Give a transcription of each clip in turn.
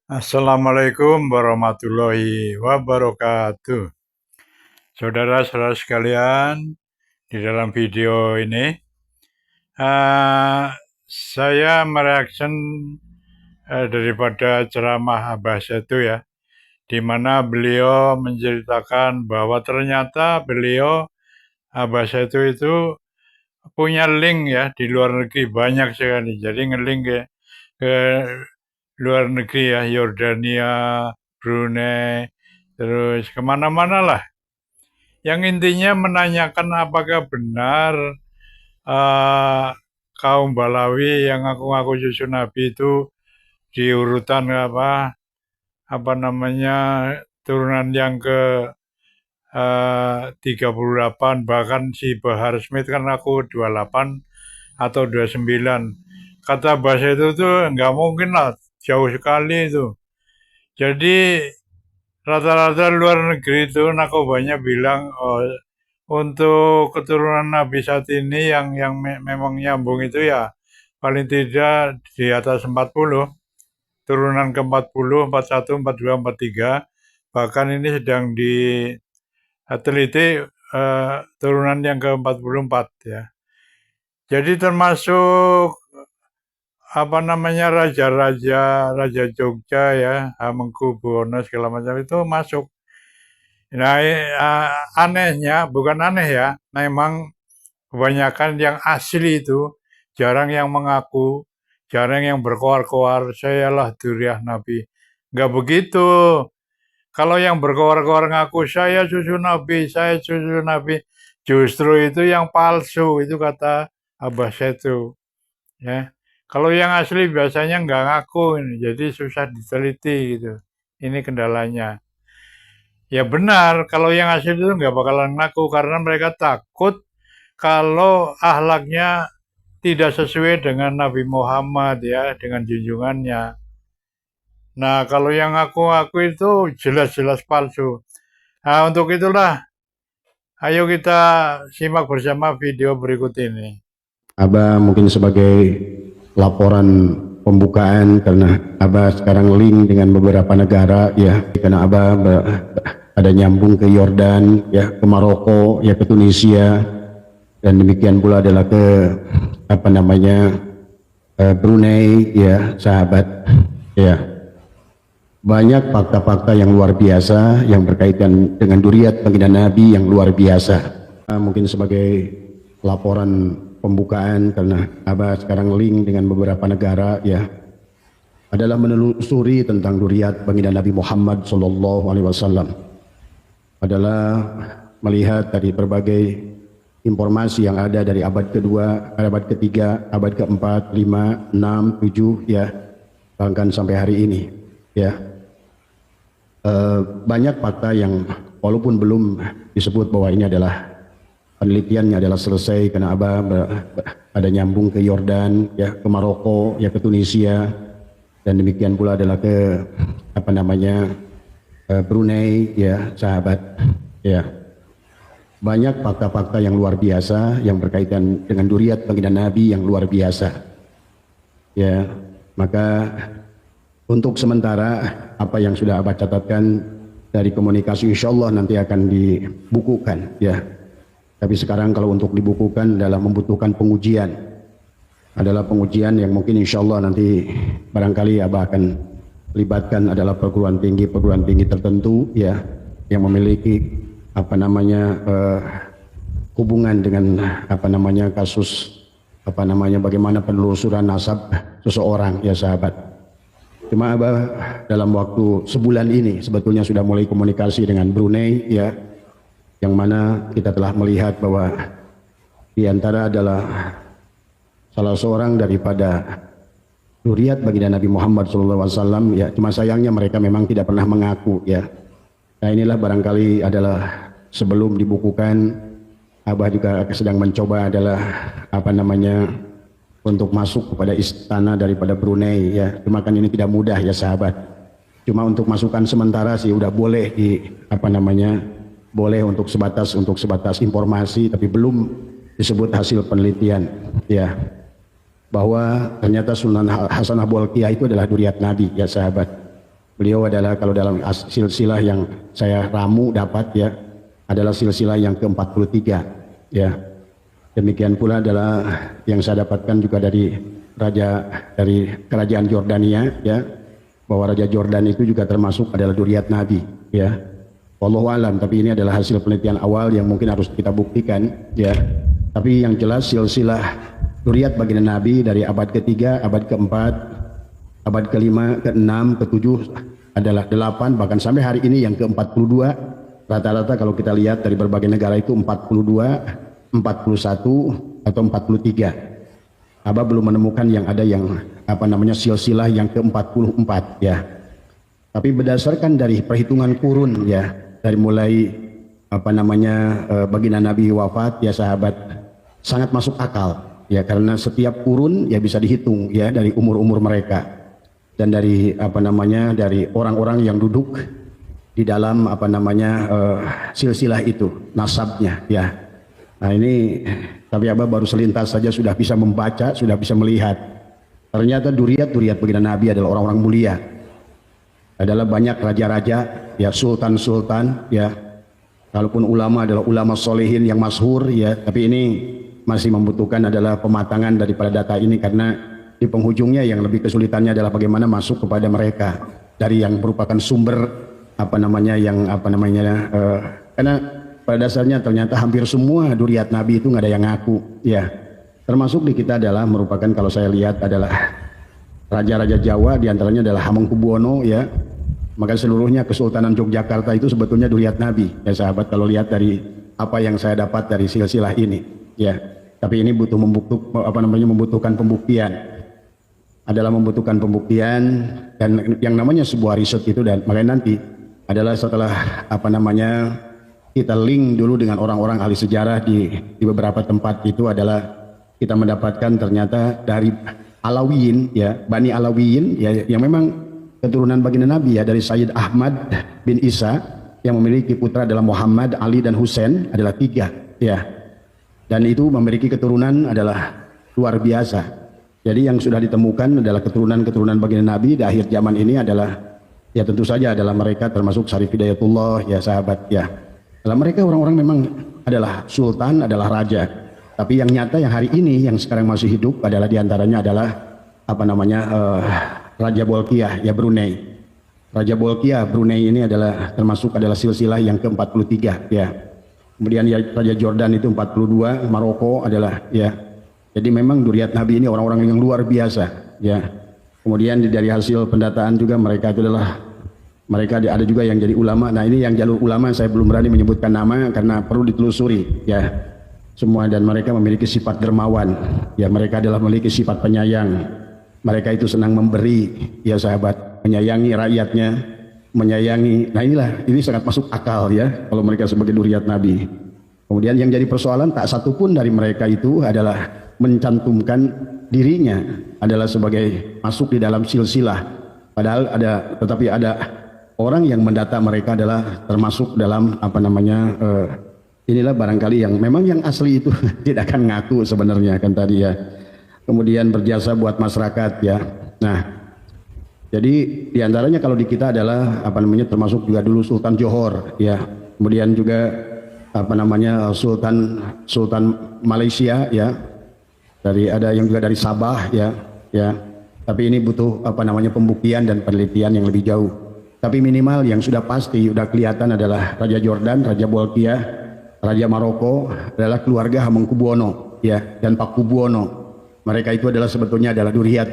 Assalamualaikum warahmatullahi wabarakatuh. Saudara-saudara sekalian, di dalam video ini saya mereaction daripada ceramah Abah Setu ya, di mana beliau menceritakan bahwa ternyata Abah Setu itu punya link ya di luar negeri banyak sekali. Jadi ngelink ke luar negeri ya, Yordania, Brunei, terus kemana-mana lah. Yang intinya menanyakan apakah benar uh, kaum Balawi yang ngaku-ngaku cucu Nabi itu di urutan apa namanya turunan yang ke 38, bahkan si Bahar Smith kan aku 28 atau 29. Kata bahasa itu tuh nggak mungkin lah, jauh sekali itu. Jadi rata-rata luar negeri itu banyak bilang, oh, untuk keturunan Nabi saat ini yang memang nyambung itu ya paling tidak di atas 40, turunan ke 40, 41, 42, 43. Bahkan ini sedang diteliti turunan yang ke 44 ya. Jadi termasuk apa namanya raja Jogja ya, Hamengkubuwono segala macam itu masuk. Nah, anehnya, bukan aneh ya, memang kebanyakan yang asli itu jarang yang mengaku, jarang yang berkoar-koar, sayalah duriah Nabi. Nggak begitu. Kalau yang berkoar-koar ngaku, saya cucu Nabi, saya cucu Nabi, justru itu yang palsu, itu kata Abah Setu. Ya. Kalau yang asli biasanya nggak ngaku, jadi susah diteliti gitu. Ini kendalanya. Ya benar, kalau yang asli itu nggak bakalan ngaku karena mereka takut kalau ahlaknya tidak sesuai dengan Nabi Muhammad ya, dengan junjungannya. Nah, kalau yang ngaku-ngaku itu jelas-jelas palsu. Nah, untuk itulah, ayo kita simak bersama video berikut ini. Abah mungkin sebagai laporan pembukaan karena Abah sekarang link dengan beberapa negara ya, karena Abah ada nyambung ke Yordan ya, ke Maroko ya, ke Tunisia, dan demikian pula adalah ke apa namanya Brunei ya sahabat ya. Banyak fakta-fakta yang luar biasa yang berkaitan dengan duriat baginda Nabi yang luar biasa. Mungkin sebagai laporan pembukaan karena Abah sekarang link dengan beberapa negara ya, adalah menelusuri tentang duriat baginda Nabi Muhammad SAW, adalah melihat dari berbagai informasi yang ada dari abad kedua, abad ketiga, abad keempat, 5, 6, 7 ya, bahkan sampai hari ini ya. Banyak fakta yang walaupun belum disebut bahwa ini adalah penelitiannya adalah selesai, karena Abah ada nyambung ke Yordan ya, ke Maroko ya, ke Tunisia, dan demikian pula adalah ke apa namanya Brunei ya sahabat ya. Banyak fakta-fakta yang luar biasa yang berkaitan dengan duriat baginda Nabi yang luar biasa ya. Maka untuk sementara apa yang sudah Abah catatkan dari komunikasi insya Allah nanti akan dibukukan ya. Tapi sekarang kalau untuk dibukukan adalah membutuhkan pengujian, adalah pengujian yang mungkin insya Allah nanti barangkali Abah akan libatkan adalah perguruan tinggi tertentu ya, yang memiliki apa namanya hubungan dengan apa namanya kasus apa namanya bagaimana penelusuran nasab seseorang ya sahabat. Cuma Abah dalam waktu sebulan ini sebetulnya sudah mulai komunikasi dengan Brunei ya, yang mana kita telah melihat bahwa di antara adalah salah seorang daripada zuriat baginda Nabi Muhammad SAW ya. Cuma sayangnya mereka memang tidak pernah mengaku ya. Nah inilah barangkali adalah sebelum dibukukan, Abah juga sedang mencoba adalah apa namanya untuk masuk kepada istana daripada Brunei ya. Cuma kan ini tidak mudah ya sahabat. Cuma untuk masukan sementara sih udah boleh di apa namanya, boleh untuk sebatas informasi, tapi belum disebut hasil penelitian ya, bahwa ternyata Sunan Hasanah Bolkiah itu adalah duriat Nabi ya sahabat. Beliau adalah kalau dalam silsilah yang saya ramu dapat ya adalah silsilah yang ke-43 ya. Demikian pula adalah yang saya dapatkan juga dari kerajaan Jordania ya, bahwa Raja Jordan itu juga termasuk adalah dzurriyyat Nabi ya. Wallahu alam, tapi ini adalah hasil penelitian awal yang mungkin harus kita buktikan ya. Tapi yang jelas silsilah dzurriyyat baginda Nabi dari abad ketiga, abad keempat, abad kelima, keenam, ketujuh adalah 8, bahkan sampai hari ini yang ke-42. Rata-rata kalau kita lihat dari berbagai negara itu 42, 41 atau 43. Abah belum menemukan yang ada yang silsilah yang ke-44 ya. Tapi berdasarkan dari perhitungan kurun ya, dari mulai baginda Nabi wafat ya sahabat, sangat masuk akal ya, karena setiap kurun ya bisa dihitung ya dari umur-umur mereka dan dari dari orang-orang yang duduk di dalam silsilah itu, nasabnya ya. Nah ini tapi Abah baru selintas saja sudah bisa membaca, sudah bisa melihat. Ternyata dzurriyyat baginda Nabi adalah orang-orang mulia. Adalah banyak raja-raja, ya sultan-sultan, ya. Kalaupun ulama adalah ulama solehin yang masyhur, ya. Tapi ini masih membutuhkan adalah pematangan daripada data ini, karena di penghujungnya yang lebih kesulitannya adalah bagaimana masuk kepada mereka dari yang merupakan sumber karena pada dasarnya ternyata hampir semua dzurriyyat Nabi itu nggak ada yang ngaku, ya. Termasuk di kita adalah merupakan, kalau saya lihat adalah raja-raja Jawa, diantaranya adalah Hamengkubuwono ya. Maka seluruhnya Kesultanan Yogyakarta itu sebetulnya dzurriyyat Nabi ya sahabat, kalau lihat dari apa yang saya dapat dari silsilah ini ya. Tapi ini butuh membutuhkan pembuktian, membutuhkan pembuktian, dan yang namanya sebuah riset itu, dan makanya nanti adalah setelah kita link dulu dengan orang-orang ahli sejarah di beberapa tempat, itu adalah kita mendapatkan ternyata dari Alawiyin ya, Bani Alawiyin ya, yang memang keturunan baginda Nabi ya, dari Sayyid Ahmad bin Isa yang memiliki putra adalah Muhammad, Ali dan Husain, adalah 3 ya. Dan itu memiliki keturunan adalah luar biasa. Jadi yang sudah ditemukan adalah keturunan-keturunan baginda Nabi di akhir zaman ini adalah ya tentu saja adalah mereka termasuk Syarif Hidayatullah ya sahabat ya. Dalam mereka orang-orang memang adalah sultan, adalah raja. Tapi yang nyata yang hari ini yang sekarang masih hidup adalah diantaranya adalah Raja Bolkiah ya, Brunei. Raja Bolkiah Brunei ini adalah termasuk adalah silsilah yang ke-43 ya. Kemudian ya, Raja Jordan itu 42, Maroko adalah ya. Jadi memang dzurriyyat Nabi ini orang-orang yang luar biasa ya. Kemudian dari hasil pendataan juga mereka ada juga yang jadi ulama. Nah ini yang jalur ulama saya belum berani menyebutkan nama karena perlu ditelusuri ya semua, dan mereka memiliki sifat dermawan ya, mereka adalah memiliki sifat penyayang. Mereka itu senang memberi ya sahabat, menyayangi rakyatnya, menyayangi. Nah ini sangat masuk akal ya kalau mereka sebagai dzurriyyat Nabi. Kemudian yang jadi persoalan, tak satupun dari mereka itu adalah mencantumkan dirinya adalah sebagai masuk di dalam silsilah. Padahal tetapi ada orang yang mendata mereka adalah termasuk dalam inilah barangkali yang memang yang asli itu tidak akan ngaku sebenarnya kan tadi ya. Kemudian berjasa buat masyarakat ya. Nah, jadi diantaranya kalau di kita adalah termasuk juga dulu Sultan Johor ya. Kemudian juga Sultan Malaysia ya. Ada yang juga dari Sabah ya. Tapi ini butuh pembuktian dan penelitian yang lebih jauh. Tapi minimal yang sudah pasti sudah kelihatan adalah Raja Jordan, Raja Bolkiah, Raja Maroko adalah keluarga Hamengkubuwono ya, dan Pakubuwono. Mereka itu adalah sebetulnya adalah dzurriyyat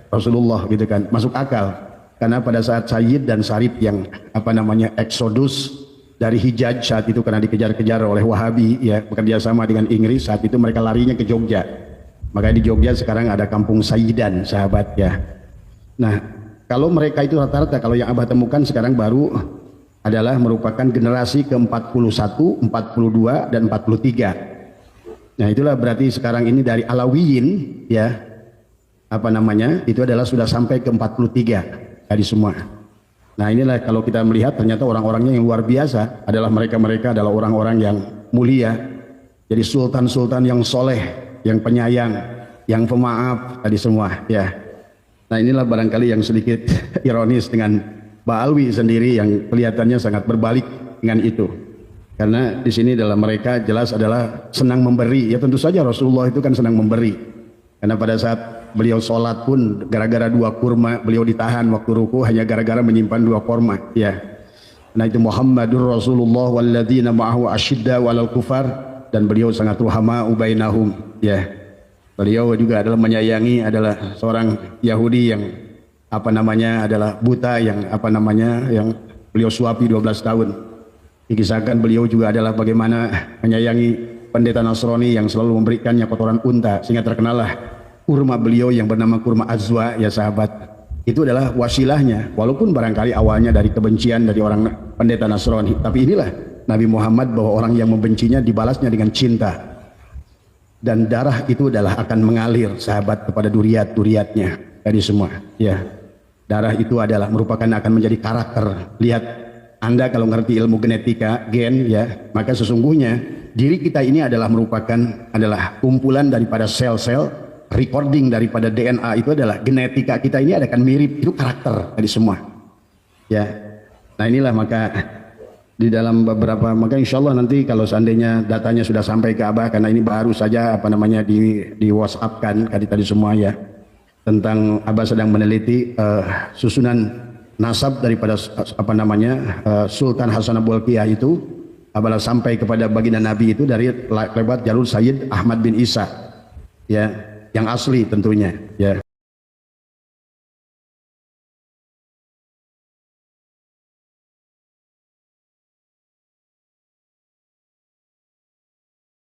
Rasulullah gitu kan. Masuk akal karena pada saat Sayyid dan Syarif yang eksodus dari Hijaz saat itu karena dikejar-kejar oleh Wahabi ya, bekerja sama dengan Inggris, saat itu mereka larinya ke Jogja. Makanya di Jogja sekarang ada kampung Sayyidan sahabat ya. Nah kalau mereka itu rata-rata, kalau yang Abah temukan sekarang baru adalah merupakan generasi ke-41, 42 dan 43. Nah itulah berarti sekarang ini dari Alawiyin ya, itu adalah sudah sampai ke 43 tadi semua. Nah inilah kalau kita melihat ternyata orang-orangnya yang luar biasa adalah mereka adalah orang-orang yang mulia. Jadi sultan-sultan yang soleh, yang penyayang, yang pemaaf tadi semua ya. Nah inilah barangkali yang sedikit ironis dengan Ba'alwi sendiri yang kelihatannya sangat berbalik dengan itu. Karena di sini dalam mereka jelas adalah senang memberi. Ya tentu saja Rasulullah itu kan senang memberi. Karena pada saat beliau sholat pun gara-gara 2 kurma beliau ditahan waktu ruku hanya gara-gara menyimpan 2 kurma. Ya. Nah itu Muhammadur Rasulullah walladzina ma'ahu asyidda walal kufar, dan beliau sangat ruhama ubainahum. Ya. Beliau juga adalah menyayangi, adalah seorang Yahudi yang adalah buta, yang yang beliau suapi 12 tahun. Dikisahkan beliau juga adalah bagaimana menyayangi pendeta Nasrani yang selalu memberikannya kotoran unta, sehingga terkenallah kurma beliau yang bernama kurma azwa. Ya sahabat, itu adalah wasilahnya, walaupun barangkali awalnya dari kebencian dari orang pendeta Nasrani, tapi inilah Nabi Muhammad, bahwa orang yang membencinya dibalasnya dengan cinta, dan darah itu adalah akan mengalir sahabat kepada duriat-duriatnya tadi semua. Ya, darah itu adalah merupakan akan menjadi karakter. Lihat, Anda kalau ngerti ilmu genetika, gen, ya, maka sesungguhnya diri kita ini adalah adalah kumpulan daripada sel-sel, recording daripada DNA itu adalah genetika kita ini akan mirip, itu karakter tadi semua. Ya, nah inilah maka di dalam beberapa, maka insya Allah nanti kalau seandainya datanya sudah sampai ke Abah, karena ini baru saja di WhatsApp kan tadi semua ya, tentang Abah sedang meneliti susunan nasab daripada Sultan Hasan Bolkiah itu, Abah sampai kepada baginda Nabi itu dari lewat jalur Sayyid Ahmad bin Isa, ya, yang asli tentunya, ya.